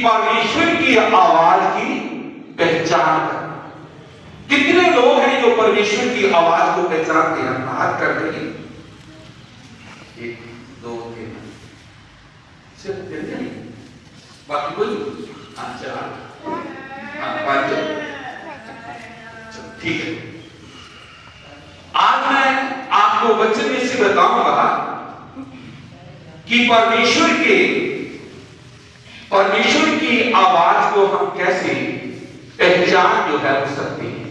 परमेश्वर की आवाज की पहचान करना। कितने लोग हैं जो परमेश्वर की आवाज को पहचानते हैं? हाथ कर देंगे। 1 2 3 सिर्फ नहीं, बाकी कोई? अच्छा, 5। ठीक है। आज मैं आपको वचन में से बताऊंगा कि परमेश्वर की आवाज को हम कैसे पहचान जो है हो सकते हैं।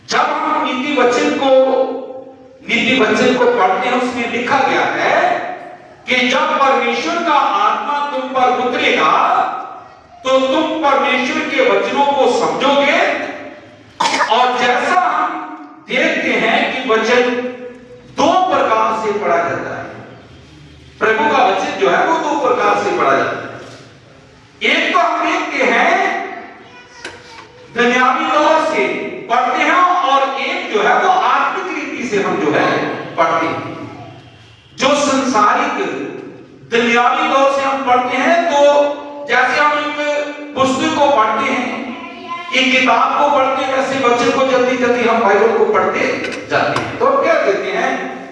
जब हम नीति वचन को पढ़ते हैं, उसमें लिखा गया है कि जब परमेश्वर का आत्मा तुम पर उतरेगा तो तुम परमेश्वर के वचनों को समझोगे। और जैसा हम देखते हैं कि वचन 2 प्रकार से पढ़ा जाता है। प्रभु का वचन जो है वो 2 प्रकार से पढ़ा जाता है। एक तो हम देखते हैं दुनियावी तौर से पढ़ते हैं, और एक जो है वो आत्मिक रीति से हम जो है पढ़ते हैं। जो संसारिक दुनियावी तौर से हम पढ़ते हैं, तो जैसे हम एक पुस्तक को पढ़ते हैं, एक किताब को पढ़ते हैं, वैसे वचन को जल्दी जल्दी हम बाइबल को पढ़ते जाते हैं। तो क्या कहते हैं,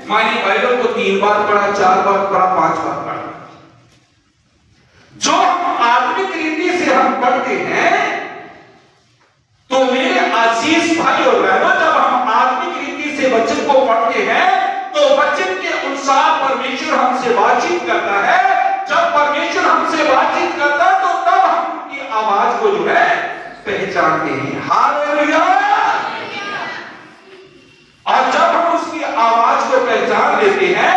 मैंने बाइबल को 3 बार पढ़ा, 4 बार पढ़ा, 5 बार पढ़ा। जो आत्मिक रीति से हम पढ़ते हैं, तो मेरे आशीष भाई और बहनों, जब हम आत्मिक रीति से वचन को पढ़ते हैं, तो वचन के अनुसार परमेश्वर हमसे बातचीत करता है। जब परमेश्वर हमसे बातचीत करता है, तो तब हम उनकी आवाज को जो है पहचानते हैं। हालेलुया। और जब हम उसकी आवाज को पहचान लेते हैं,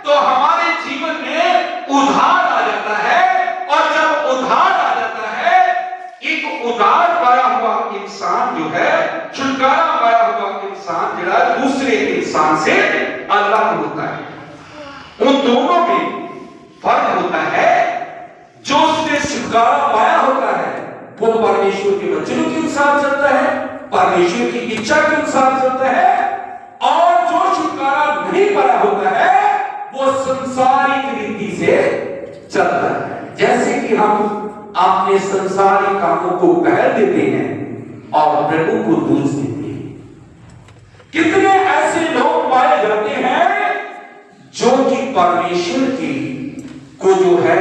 तो हमारे जीवन में उद्धार आ जाता है। और जब उद्धार आ जाता है, एक उद्धार पाया हुआ इंसान जो है, छुटकारा पाया हुआ इंसान जो है, दूसरे इंसान से अलग होता है। उन दोनों में फर्क होता है। जो उसने छुटकारा पाया होता है, वो परमेश्वर के वचनों के अनुसार चलता है, परमेश्वर की इच्छा के अनुसार चलता है। और जो छुटकारा नहीं पाया होता है, वो संसारिक रीति से चलता है। जैसे कि हम अपने संसारिक कामों को पहल देते हैं और प्रभु को दूज देते हैं। कितने ऐसे लोग पाए जाते हैं जो कि परमेश्वर की को जो है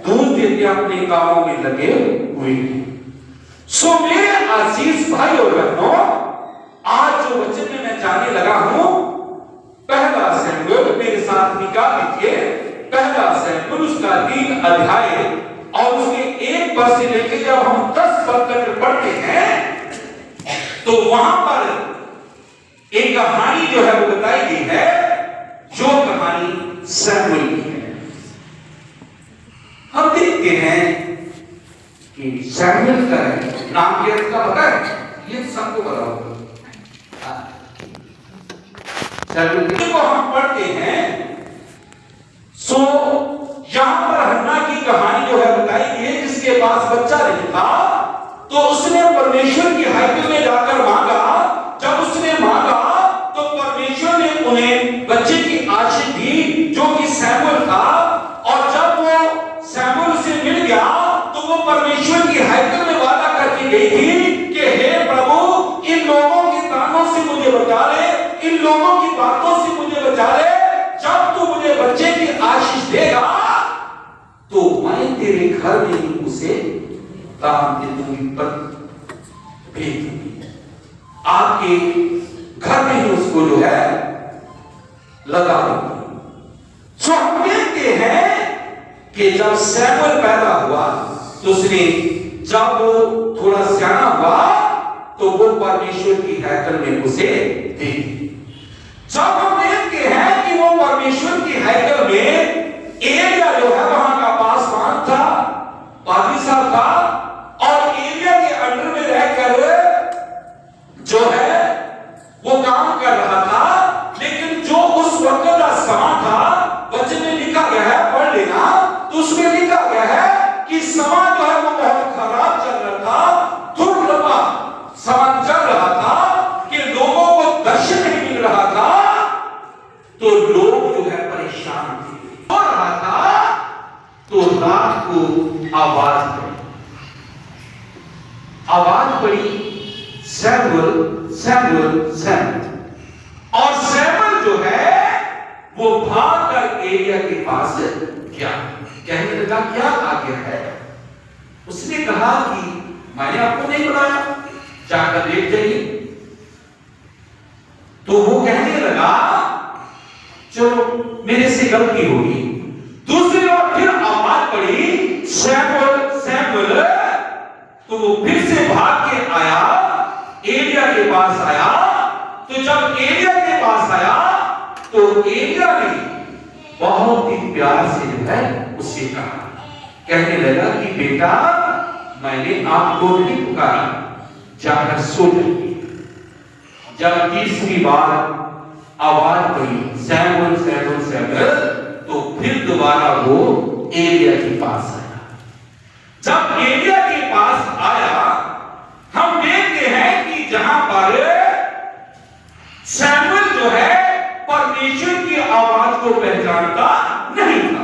दूज देते, अपने कामों में लगे हुए हैं। सो मेरे आशीष भाई और बहनों, आज जो वचन में मैं जाने लगा हूं, पहला शमूएल, मेरे साथ निकाल लीजिए, पहला शमूएल उसका 3 अध्याय और उसके 1 पद से लेकर जब हम 10 पद तक पढ़ते हैं, तो वहां पर एक कहानी जो है वो बताई गई है, जो कहानी शमूएल की है। हम देखते हैं कि शमूएल का नाम क्या इसका पता है? ये सबको पता होगा। शमूएल को हम पढ़ते हैं, सो यहां पर हन्ना की कहानी जो है बताई गई है, जिसके पास बच्चा नहीं था, तो उसने परमेश्वर की हैकल में जाकर मांगा। जब उसने मांगा, तो परमेश्वर ने उन्हें बच्चे की आशीष दी, जो कि शमूएल था। और जब वो शमूएल से मिल गया, तो वो परमेश्वर की हैकल में वादा करके गई थी कि हे प्रभु, इन लोगों के तानों से मुझे बचा ले, इन लोगों की बातों से मुझे बचा ले। जब तू मुझे बच्चे की आशीष देगा, तो मैं तेरे घर में ही उसे दान दे दूंगी, पर भेज दूंगी, आपके घर में ही उसको जो है लगा दूंगी। सो हम देखते हैं कि जब शमूएल पैदा हुआ, तो उसने जब वो थोड़ा सियाना हुआ, तो वो परमेश्वर की हैकल में उसे दी। जब हम देखते हैं कि वो परमेश्वर की हैकल में एलिया जो है वहां का पासवान था, पादरी साहब था, और एलिया के अंडर में रहकर जो है वो काम कर रहा था। लेकिन जो उस वक्त का समा था, वचन में लिखा गया है, पढ़ लेना, तो उसमें लिखा गया है कि समा जो है वो बहुत खराब चल रहा था, दुर्लभा समा चल रहा था, कि लोगों को दर्शन नहीं मिल रहा था। तो लोग जो है परेशान थे। हो रहा था आवाज पड़ी सैमुअल सैमुअल सैमुअल। और सैमुअल जो है वो भाग कर एलिया के पास गया, कहने लगा क्या आज्ञा है। उसने कहा कि मैंने आपको नहीं बुलाया, जाकर लेट जाइए। तो वो कहने लगा चलो मेरे से गलती होगी। दूसरी ओर फिर आवाज पड़ी सैमुअल सैमुअल। तो वो फिर से भाग के आया, एलिया के पास आया। तो जब एलिया के पास आया तो एलिया ने बहुत ही प्यार से जो है उससे कहा, कहने लगा कि बेटा मैंने आपको नहीं पुकारा, जाकर सो जाइए। जब तीसरी बार आवाज पड़ी सैमुअल सैमुअल सैमुअल, तो फिर दोबारा वो एलिया के पास आया। जब एलिया के पास आया हम देखते हैं कि जहां पर सैमुअल जो है परमेश्वर की आवाज को पहचानता नहीं था।